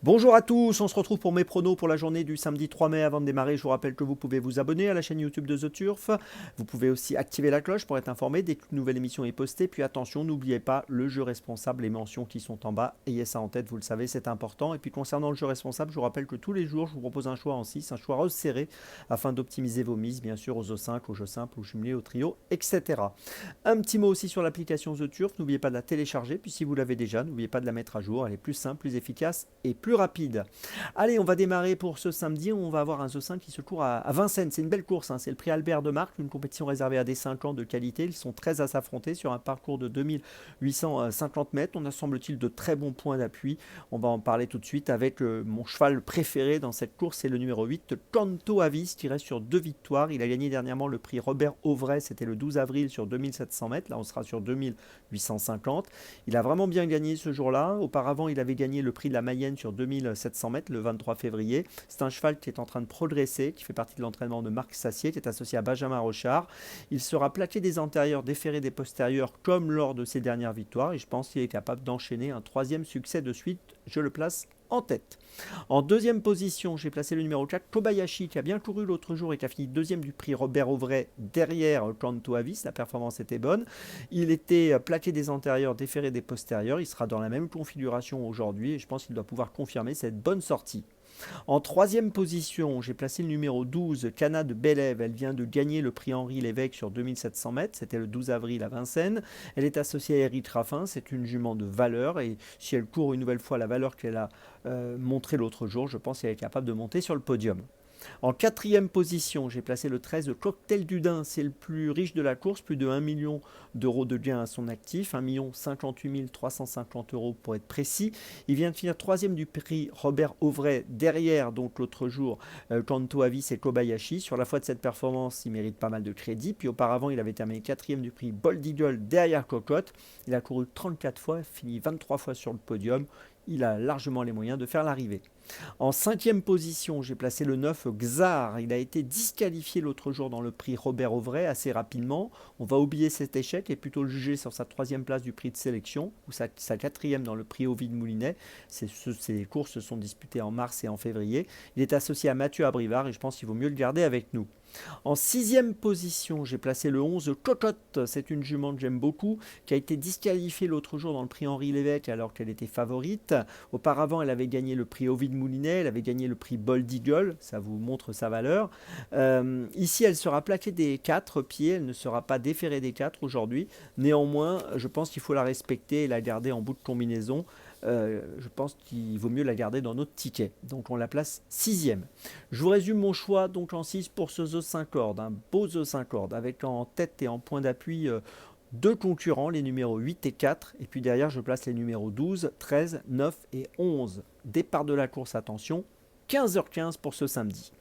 Bonjour à tous, on se retrouve pour mes pronos pour la journée du samedi 3 mai. Avant de démarrer, je vous rappelle que vous pouvez vous abonner à la chaîne YouTube de The Turf. Vous pouvez aussi activer la cloche pour être informé dès qu'une nouvelle émission est postée. Puis attention, n'oubliez pas le jeu responsable, les mentions qui sont en bas. Ayez ça en tête, vous le savez, c'est important. Et puis concernant le jeu responsable, je vous rappelle que tous les jours, je vous propose un choix en 6, un choix resserré afin d'optimiser vos mises, bien sûr, aux O5, aux jeux simples, aux jumelés, aux trios, etc. Un petit mot aussi sur l'application The Turf. N'oubliez pas de la télécharger, puis si vous l'avez déjà, n'oubliez pas de la mettre à jour. Elle est plus simple, plus efficace et plus rapide. Allez, on va démarrer pour ce samedi. On va avoir un The 5 qui se court à Vincennes. C'est une belle course, hein. C'est le prix Albert de Marque, une compétition réservée à des 5 ans de qualité. Ils sont 13 à s'affronter sur un parcours de 2850 mètres. On a semble-t-il de très bons points d'appui. On va en parler tout de suite avec mon cheval préféré dans cette course, c'est le numéro 8, Canto Avis, qui reste sur 2 victoires. Il a gagné dernièrement le prix Robert Auvray, c'était le 12 avril sur 2700 mètres. Là, on sera sur 2850. Il a vraiment bien gagné ce jour-là. Auparavant, il avait gagné le prix de la Mayenne sur 2700 mètres le 23 février. C'est un cheval qui est en train de progresser, qui fait partie de l'entraînement de Marc Sassier, qui est associé à Benjamin Rochard. Il sera plaqué des antérieurs, déféré des postérieurs, comme lors de ses dernières victoires. Et je pense qu'il est capable d'enchaîner un troisième succès de suite. Je le place en tête. En deuxième position, j'ai placé le numéro 4, Kobayashi, qui a bien couru l'autre jour et qui a fini deuxième du prix Robert Auvray derrière Canto Avis. La performance était bonne. Il était plaqué des antérieurs, déféré des postérieurs. Il sera dans la même configuration aujourd'hui et je pense qu'il doit pouvoir confirmer cette bonne sortie. En troisième position, j'ai placé le numéro 12, Cana de Bélève. Elle vient de gagner le prix Henri Lévesque sur 2700 mètres. C'était le 12 avril à Vincennes. Elle est associée à Eric Raffin. C'est une jument de valeur. Et si elle court une nouvelle fois la valeur qu'elle a montrée l'autre jour, je pense qu'elle est capable de monter sur le podium. En quatrième position, j'ai placé le 13 de Cocktail du Dain. C'est le plus riche de la course, plus de 1 million d'euros de gains à son actif, 1 58 350 euros pour être précis. Il vient de finir troisième du prix Robert Auvray derrière, donc l'autre jour, Kanto Avis et Kobayashi. Sur la foi de cette performance, il mérite pas mal de crédit. Puis auparavant, il avait terminé quatrième du prix Bold Eagle derrière Cocotte. Il a couru 34 fois, fini 23 fois sur le podium. Il a largement les moyens de faire l'arrivée. En cinquième position, j'ai placé le 9 Xar. Il a été disqualifié l'autre jour dans le prix Robert Auvray assez rapidement. On va oublier cet échec et plutôt le juger sur sa troisième place du prix de sélection ou sa quatrième dans le prix Ovid Moulinet. Ces courses se sont disputées en mars et en février. Il est associé à Mathieu Abrivard et je pense qu'il vaut mieux le garder avec nous. En sixième position, j'ai placé le 11 Cocotte. C'est une jument que j'aime beaucoup, qui a été disqualifiée l'autre jour dans le prix Henri Lévesque alors qu'elle était favorite. Auparavant, elle avait gagné le prix Ovid Moulinet, elle avait gagné le prix Bold Eagle, ça vous montre sa valeur. Ici, elle sera plaquée des 4 pieds, elle ne sera pas déférée des 4 aujourd'hui. Néanmoins, je pense qu'il faut la respecter et la garder en bout de combinaison. Je pense qu'il vaut mieux la garder dans notre ticket. Donc on la place sixième. Je vous résume mon choix donc en 6 pour ce The 5 cordes. Un beau The 5 cordes avec en tête et en point d'appui deux concurrents, les numéros 8 et 4. Et puis derrière, je place les numéros 12, 13, 9 et 11. Départ de la course, attention, 15h15 pour ce samedi.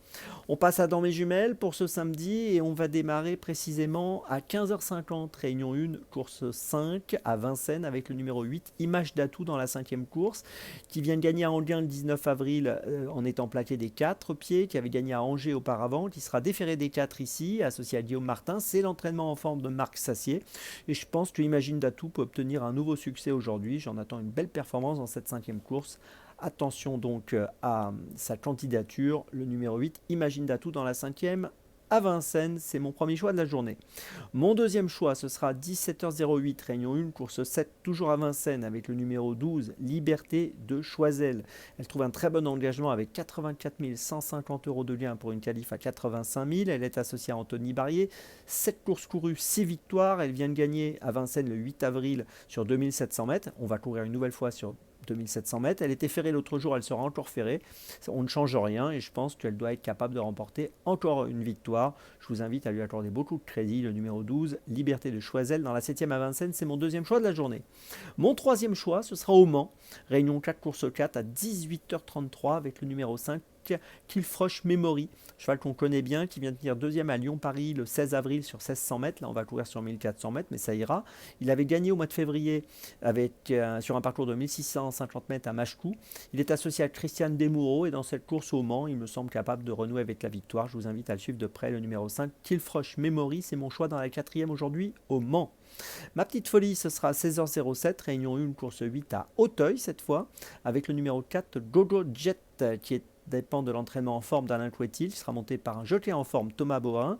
On passe à Dans mes jumelles pour ce samedi et on va démarrer précisément à 15h50, réunion 1, course 5 à Vincennes avec le numéro 8, Image d'Atout dans la 5e course, qui vient de gagner à Anguin le 19 avril en étant plaqué des 4 pieds, qui avait gagné à Angers auparavant, qui sera déféré des 4 ici, associé à Guillaume Martin. C'est l'entraînement en forme de Marc Sassier et je pense que Imagine d'Atout peut obtenir un nouveau succès aujourd'hui. J'en attends une belle performance dans cette 5e course. Attention donc à sa candidature, le numéro 8, Imagine d'Atout dans la 5e à Vincennes, c'est mon premier choix de la journée. Mon deuxième choix, ce sera 17h08, réunion 1, course 7, toujours à Vincennes, avec le numéro 12, Liberté de Choiseul. Elle trouve un très bon engagement avec 84 150 euros de gain pour une qualif à 85 000. Elle est associée à Anthony Barrier. 7 courses courues, 6 victoires. Elle vient de gagner à Vincennes le 8 avril sur 2700 mètres. On va courir une nouvelle fois sur 2700 mètres. Elle était ferrée l'autre jour, elle sera encore ferrée. On ne change rien et je pense qu'elle doit être capable de remporter encore une victoire. Je vous invite à lui accorder beaucoup de crédit. Le numéro 12, Liberté de Choiseul dans la 7e à Vincennes, c'est mon deuxième choix de la journée. Mon troisième choix, ce sera au Mans. Réunion 4, course 4 à 18h33 avec le numéro 5, Killfrosh Memory, cheval qu'on connaît bien, qui vient de tenir deuxième à Lyon-Paris le 16 avril sur 1600 mètres. Là, on va courir sur 1400 mètres, mais ça ira. Il avait gagné au mois de février sur un parcours de 1650 mètres à Machecou. Il est associé à Christiane Desmoureaux et dans cette course au Mans, il me semble capable de renouer avec la victoire. Je vous invite à le suivre de près, le numéro 5, Killfrosh Memory. C'est mon choix dans la 4e aujourd'hui au Mans. Ma petite folie, ce sera à 16h07, réunion 1, course 8 à Auteuil cette fois, avec le numéro 4, Jojo Jet, qui dépend de l'entraînement en forme d'Alain Couetil, qui sera monté par un jockey en forme, Thomas Borin.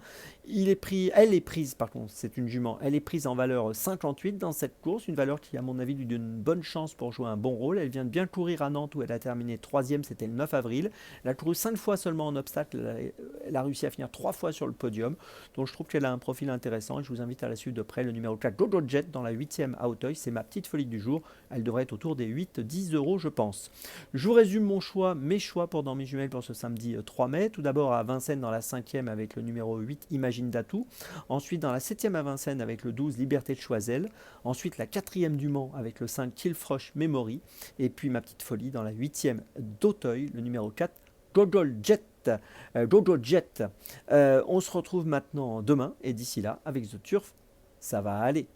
Elle est prise, par contre, c'est une jument, elle est prise en valeur 58 dans cette course, une valeur qui, à mon avis, lui donne une bonne chance pour jouer un bon rôle. Elle vient de bien courir à Nantes où elle a terminé 3e, c'était le 9 avril. Elle a couru 5 fois seulement en obstacle, elle a réussi à finir 3 fois sur le podium, donc je trouve qu'elle a un profil intéressant et je vous invite à la suivre de près, le numéro 4, Jojo Jet, dans la 8e à Auteuil. C'est ma petite folie du jour, elle devrait être autour des 8-10 euros, je pense. Je vous résume mes choix pour dans mes jumelles pour ce samedi 3 mai. Tout d'abord à Vincennes dans la 5e avec le numéro 8, Imagine Datou. Ensuite dans la 7e à Vincennes avec le 12, Liberté de Choiseul. Ensuite la 4e du Mans avec le 5, Killfrosh Memory. Et puis ma petite folie dans la 8e d'Auteuil, le numéro 4, Jojo Jet. On se retrouve maintenant demain et d'ici là avec The Turf, ça va aller.